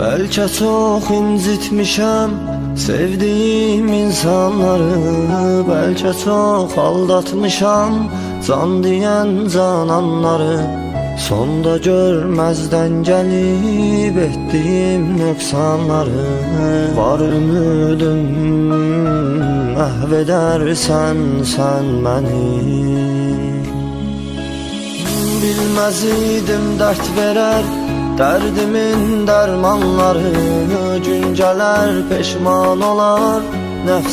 Belki çok incitmişəm sevdiğim insanları, belki çok aldatmışam can diyen cananları. Sonda görmezden gelip ettiğim nöksanları, var ümidim mahvedersen sen beni. Bilmez idim dert verer derdimin dermanları, günceler peşman olar nefsim.